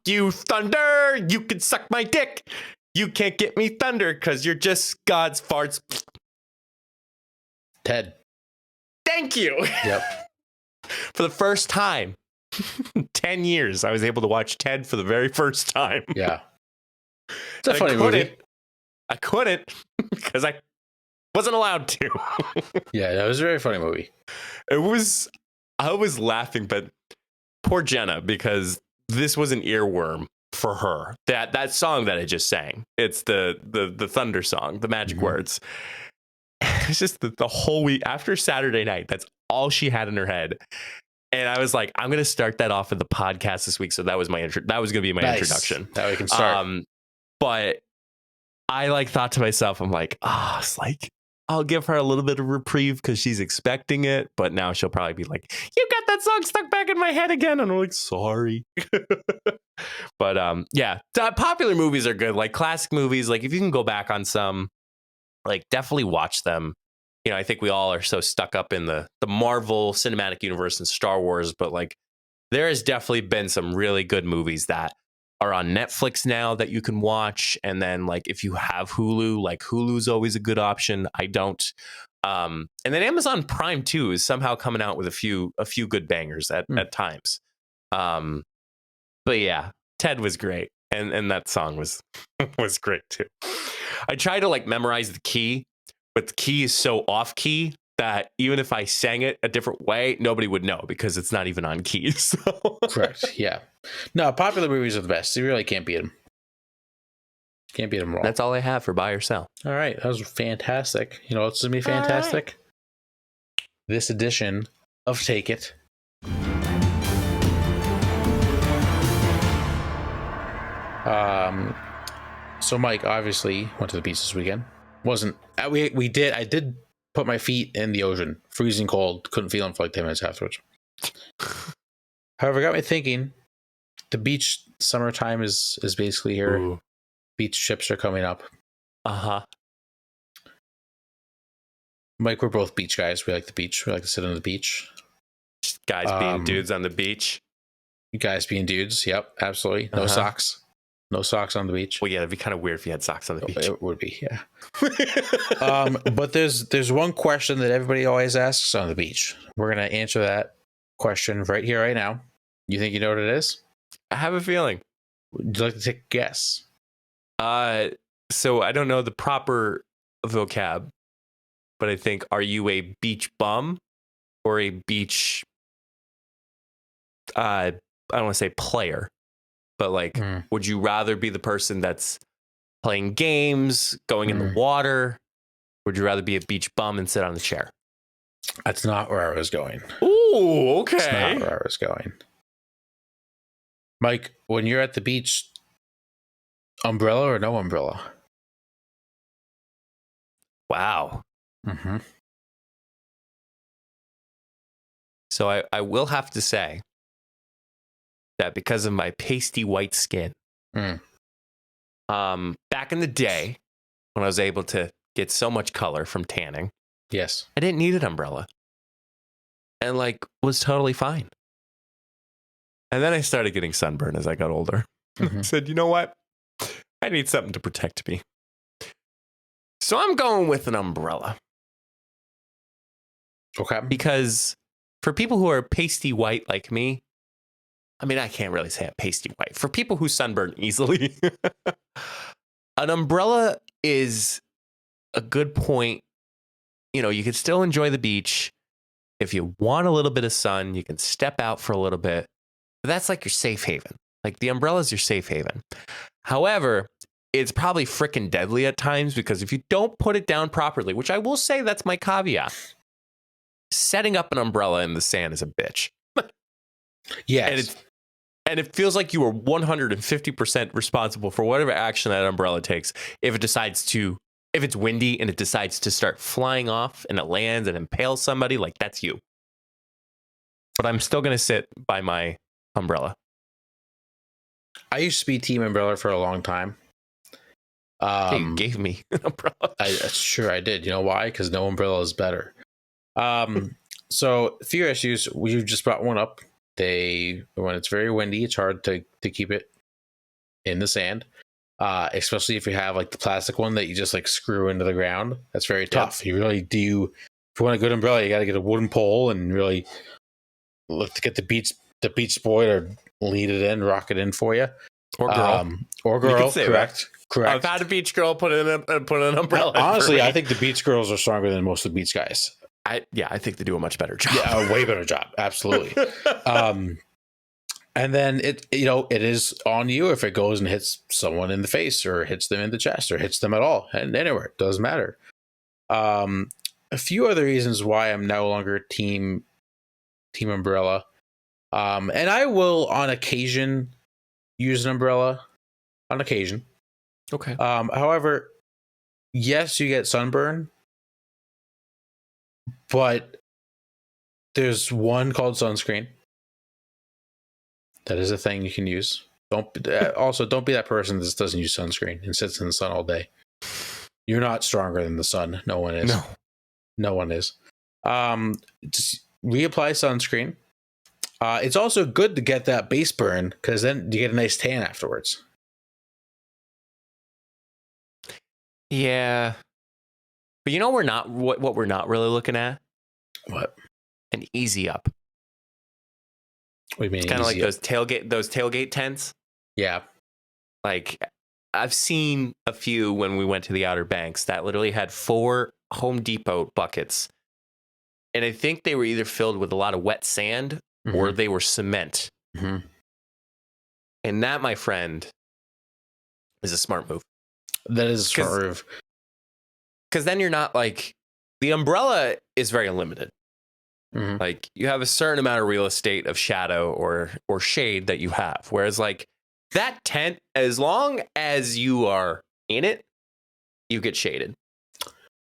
You thunder, you can suck my dick. You can't get me thunder because you're just God's farts. Ted. Thank you. Yep. For the first time, 10 years, I was able to watch Ted for the very first time. Yeah. It's a funny movie. I couldn't because I wasn't allowed to. Yeah, that was a very funny movie. I was laughing, but poor Jenna, because this was an earworm for her. That song that I just sang. It's the thunder song, the magic words. It's just the whole week after Saturday night. That's all she had in her head. And I was like, I'm going to start that off of the podcast this week. So that was my that was going to be my introduction. That we can start. But I like thought to myself, I'm like, it's like, I'll give her a little bit of reprieve because she's expecting it. But now she'll probably be like, you got that song stuck back in my head again. And I'm like, sorry. But yeah, popular movies are good. Like classic movies, like if you can go back on some, like definitely watch them. You know, I think we all are so stuck up in the Marvel Cinematic Universe and Star Wars, but like there has definitely been some really good movies that are on Netflix now that you can watch. And then like if you have Hulu, like Hulu's always a good option. I don't. And then Amazon Prime too is somehow coming out with a few good bangers at times. But yeah, Ted was great. And that song was great too. I try to like memorize the key, but the key is so off key that even if I sang it a different way, nobody would know because it's not even on key. So. Correct. Yeah. No, popular movies are the best. You really can't beat them. Can't beat them wrong. That's all I have for buy or sell. All right. That was fantastic. You know what's going to be fantastic? Right. This edition of Take It. So Mike obviously went to the beach this weekend. I did put my feet in the ocean, freezing cold, couldn't feel them for like 10 minutes afterwards. However, it got me thinking, the beach summertime is basically here. Ooh. Beach trips are coming up. Mike, we're both beach guys. We like the beach. We like to sit on the beach. Just guys being dudes on the beach. You guys being dudes. Yep, absolutely. No socks. No socks on the beach. Well, yeah, it'd be kind of weird if you had socks on the beach. It would be, yeah. But there's one question that everybody always asks on the beach. We're going to answer that question right here, right now. You think you know what it is? I have a feeling. Would you like to take a guess? So I don't know the proper vocab, but I think, are you a beach bum or a beach, I don't want to say player, but like, would you rather be the person that's playing games, going in the water? Would you rather be a beach bum and sit on the chair? That's not where I was going. Ooh, okay. That's not where I was going. Mike, when you're at the beach, umbrella or no umbrella? Wow. Mm-hmm. So I will have to say that because of my pasty white skin, back in the day when I was able to get so much color from tanning, yes, I didn't need an umbrella and like was totally fine. And then I started getting sunburn as I got older. I said, you know what? I need something to protect me. So I'm going with an umbrella. Okay. Because for people who are pasty white like me, I mean, I can't really say I'm pasty white. For people who sunburn easily, an umbrella is a good point. You know, you can still enjoy the beach. If you want a little bit of sun, you can step out for a little bit. But that's like your safe haven. Like the umbrella is your safe haven. However, it's probably freaking deadly at times because if you don't put it down properly, which I will say that's my caveat, setting up an umbrella in the sand is a bitch. Yes. And it feels like you are 150% responsible for whatever action that umbrella takes. If it's windy and it decides to start flying off and it lands and impales somebody, like that's you. But I'm still going to sit by my umbrella. I used to be team umbrella for a long time. You gave me an umbrella. Sure I did. You know why? Because no umbrella is better. So a few issues. We just brought one up. When it's very windy, it's hard to keep it in the sand. Especially if you have like the plastic one that you just like screw into the ground. That's very tough. You really do. If you want a good umbrella, you got to get a wooden pole and really look to get the beach boy to lead it in, rock it in for you. Or girl. Correct. I've had a beach girl put in an umbrella. Honestly, I think the beach girls are stronger than most of the beach guys. I think they do a much better job. Yeah, a way better job. Absolutely. And then it is on you if it goes and hits someone in the face or hits them in the chest or hits them at all and anywhere. It doesn't matter. A few other reasons why I'm no longer team umbrella. And I will on occasion use an umbrella on occasion. Okay. However, yes, you get sunburn, but there's one called sunscreen. That is a thing you can use. Don't be that person that just doesn't use sunscreen and sits in the sun all day. You're not stronger than the sun. No one is. No one is. Just reapply sunscreen. It's also good to get that base burn because then you get a nice tan afterwards. Yeah. But you know what we're not really looking at? What? An easy up. What do you mean? It's kind of like those tailgate tents. Yeah. Like I've seen a few when we went to the Outer Banks that literally had 4 Home Depot buckets. And I think they were either filled with a lot of wet sand or they were cement. Mm-hmm. And that, my friend, is a smart move. That is a smart move. Because then you're not like, the umbrella is very limited. Mm-hmm. Like you have a certain amount of real estate of shadow or shade that you have. Whereas like that tent, as long as you are in it, you get shaded.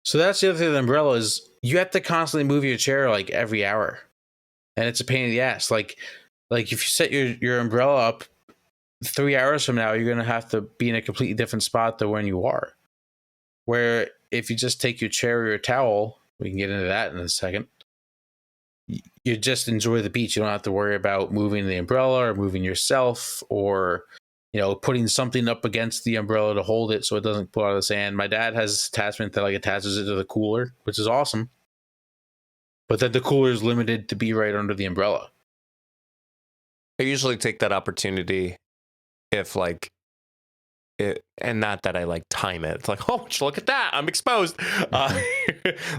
So that's the other thing with the umbrella is you have to constantly move your chair like every hour. And it's a pain in the ass. Like if you set your umbrella up 3 hours from now, you're going to have to be in a completely different spot than when you are. Where if you just take your chair or your towel, we can get into that in a second. You just enjoy the beach. You don't have to worry about moving the umbrella or moving yourself or, putting something up against the umbrella to hold it so it doesn't pull out of the sand. My dad has this attachment that like attaches it to the cooler, which is awesome. But then the cooler is limited to be right under the umbrella. I usually take that opportunity if and not that I like time it. It's like, oh, look at that, I'm exposed.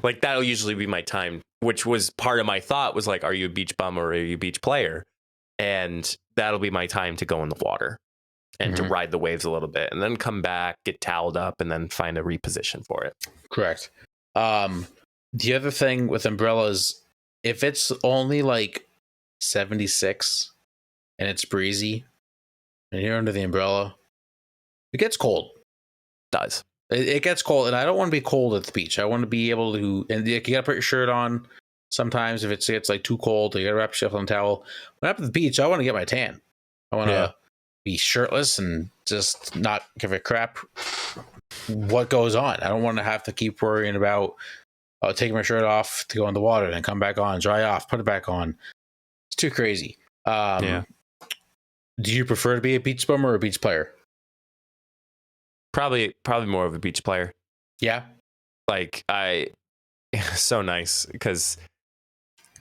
Like that'll usually be my time, which was part of my thought was like, are you a beach bum or are you a beach player? And that'll be my time to go in the water and to ride the waves a little bit and then come back, get toweled up, and then find a reposition for it. Correct. The other thing with umbrellas, if it's only like 76 and it's breezy and you're under the umbrella, it gets cold. It does. It gets cold, and I don't want to be cold at the beach. I want to be able to, and you gotta put your shirt on. Sometimes if it gets like too cold, you gotta wrap yourself in a towel. When I'm at the beach, I want to get my tan. I want to be shirtless and just not give a crap what goes on. I don't want to have to keep worrying about taking my shirt off to go in the water, then come back on, dry off, put it back on. It's too crazy. Do you prefer to be a beach bum or a beach player? Probably more of a beach player. Yeah. Like so nice because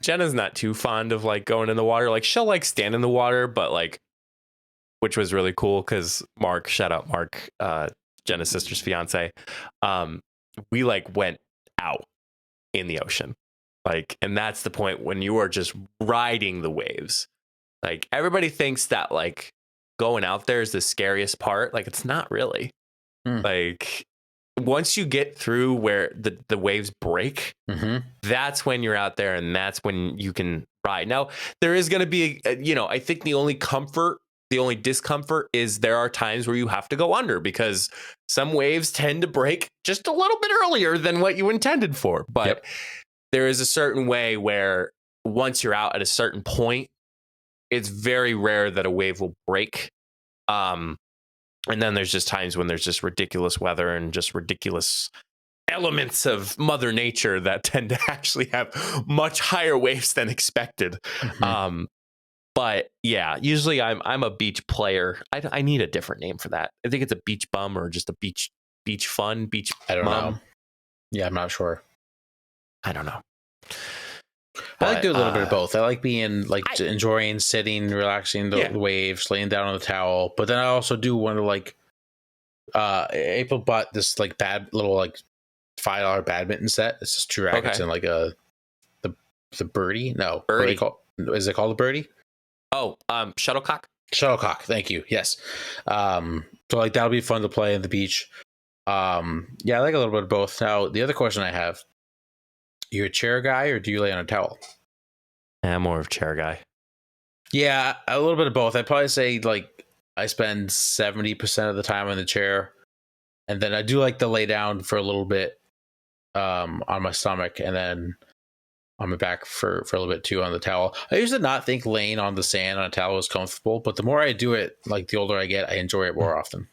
Jenna's not too fond of like going in the water. Like she'll like stand in the water, but like, which was really cool because Mark, shout out Mark, Jenna's sister's fiance. We like went out in the ocean. Like, and that's the point when you are just riding the waves. Like everybody thinks that like going out there is the scariest part. Like it's not really. Like once you get through where the waves break, that's when you're out there and that's when you can ride. Now there is going to be, I think the only discomfort is there are times where you have to go under because some waves tend to break just a little bit earlier than what you intended for. But there is a certain way where once you're out at a certain point, it's very rare that a wave will break. And then there's just times when there's just ridiculous weather and just ridiculous elements of Mother Nature that tend to actually have much higher waves than expected. But yeah, usually I'm a beach player. I need a different name for that. I think it's a beach bum or just a beach fun, beach I don't mum. know. Yeah, I'm not sure. I don't know. I like doing a little bit of both. I like being like enjoying sitting, relaxing the waves, laying down on the towel. But then I also do want to like April bought this like little like $5 badminton set. It's just 2 rackets and like the birdie. No, birdie. Is it called a birdie? Oh, shuttlecock. Shuttlecock. Thank you. Yes. So like that'll be fun to play on the beach. I like a little bit of both. Now the other question I have. You a chair guy or do you lay on a towel? I'm more of a chair guy. Yeah, a little bit of both. I'd probably say like I spend 70% of the time on the chair. And then I do like to lay down for a little bit on my stomach and then on my back for a little bit too on the towel. I used to not think laying on the sand on a towel was comfortable, but the more I do it, like the older I get, I enjoy it more often.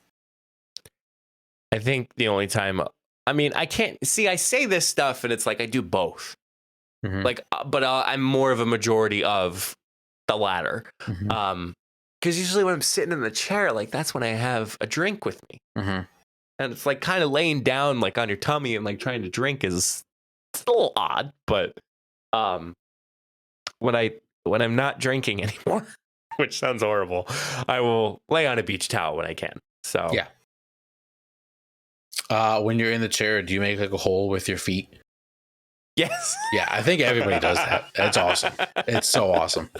I think the only time... I mean, I can't see. I say this stuff, and it's like I do both. Like, but I'm more of a majority of the latter. Because usually when I'm sitting in the chair, like that's when I have a drink with me, and it's like kind of laying down, like on your tummy, and like trying to drink is it's a little odd. But when I'm not drinking anymore, which sounds horrible, I will lay on a beach towel when I can. So yeah. When you're in the chair, do you make like a hole with your feet? Yes. Yeah, I think everybody does that. That's awesome. It's so awesome.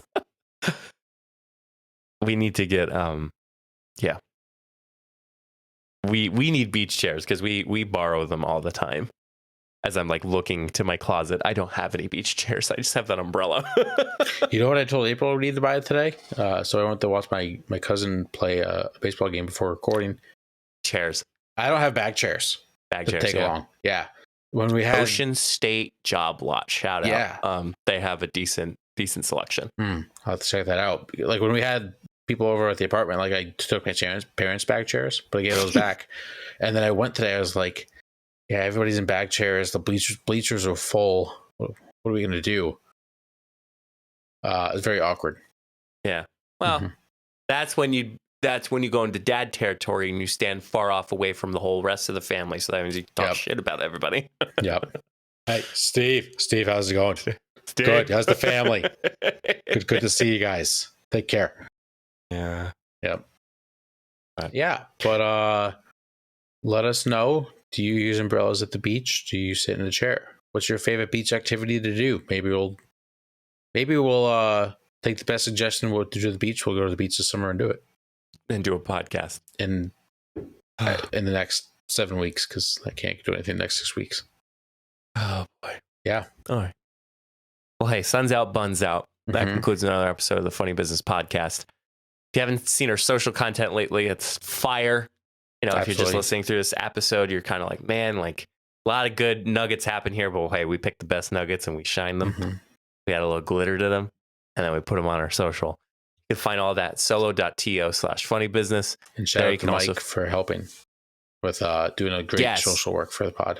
We need to get we need beach chairs because we borrow them all the time. As I'm like looking to my closet, I don't have any beach chairs. I just have that umbrella. You know what I told April we need to buy it today? So I went to watch my cousin play a baseball game before recording. Chairs. I don't have bag chairs. Take along. Yeah. When we had Ocean State Job Lot, shout out. They have a decent selection. I'll have to check that out. Like when we had people over at the apartment, like I took my parents' bag chairs, but I gave those back. And then I went today. I was like, yeah, everybody's in bag chairs. The bleachers are full. What are we gonna do? It's very awkward. Yeah. Well, that's when you go into dad territory and you stand far off away from the whole rest of the family. So that means you talk shit about everybody. Yep. Hey, Steve, how's it going? Steve. Good. How's the family? Good to see you guys. Take care. Yeah. Yep. Yeah, but let us know. Do you use umbrellas at the beach? Do you sit in a chair? What's your favorite beach activity to do? Maybe we'll take the best suggestion to do at the beach. We'll go to the beach this summer and do it. And do a podcast. In the next 7 weeks, because I can't do anything the next 6 weeks. Oh boy. Yeah. All right. Well, hey, sun's out, buns out. That concludes another episode of the Funny Business Podcast. If you haven't seen our social content lately, it's fire. You know, if you're just listening through this episode, you're kind of like, man, like a lot of good nuggets happen here, but hey, we picked the best nuggets and we shine them. We add a little glitter to them, and then we put them on our social. You can find all that at solo.to/funnybusiness. And shout out to Mike for helping with doing a great social work for the pod.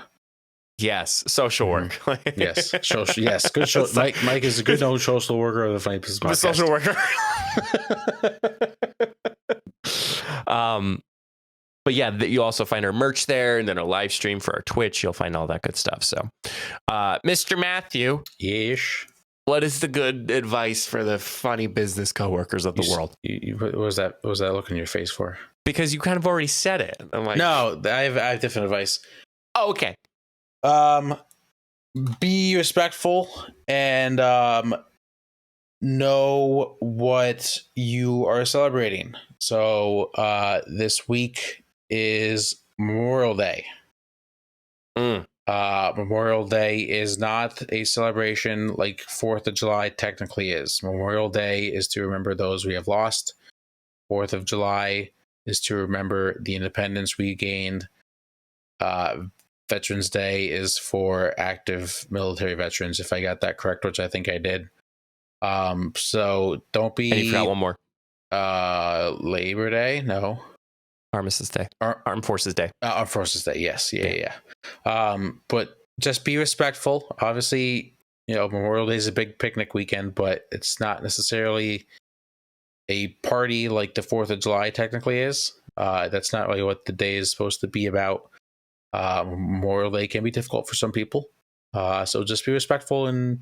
Yes, social work. Yes, social. Yes, good show. Mike is a good old social worker of the Funny Business Podcast. Social worker. But yeah, you also find our merch there, and then a live stream for our Twitch. You'll find all that good stuff. So, Mr. Matthew, yes, what is the good advice for the funny business coworkers of the world? What was that? What was that look on your face for? Because you kind of already said it. I'm like, no, I have different advice. Oh, okay. Be respectful and know what you are celebrating. So this week is Memorial Day. Memorial Day is not a celebration like 4th of July technically is. Memorial Day is to remember those we have lost. 4th of July is to remember the independence we gained. Veterans Day is for active military veterans, if I got that correct, which I think I did. So don't be... And you forgot one more. Labor Day? No. Armistice Day. Armed Forces Day. Armed Forces Day, yes. Yeah. But just be respectful. Obviously, you know, Memorial Day is a big picnic weekend, but it's not necessarily a party like the 4th of July technically is. That's not really what the day is supposed to be about. Memorial Day can be difficult for some people. So just be respectful, and,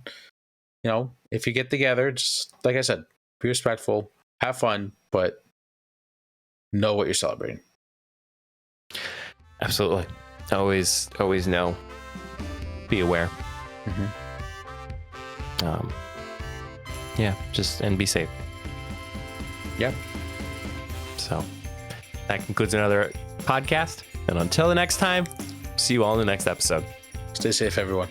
you know, if you get together, just like I said, be respectful, have fun, but know what you're celebrating. Absolutely. Always know. Be aware. Yeah, and be safe. Yeah. So that concludes another podcast. And until the next time, see you all in the next episode. Stay safe, everyone.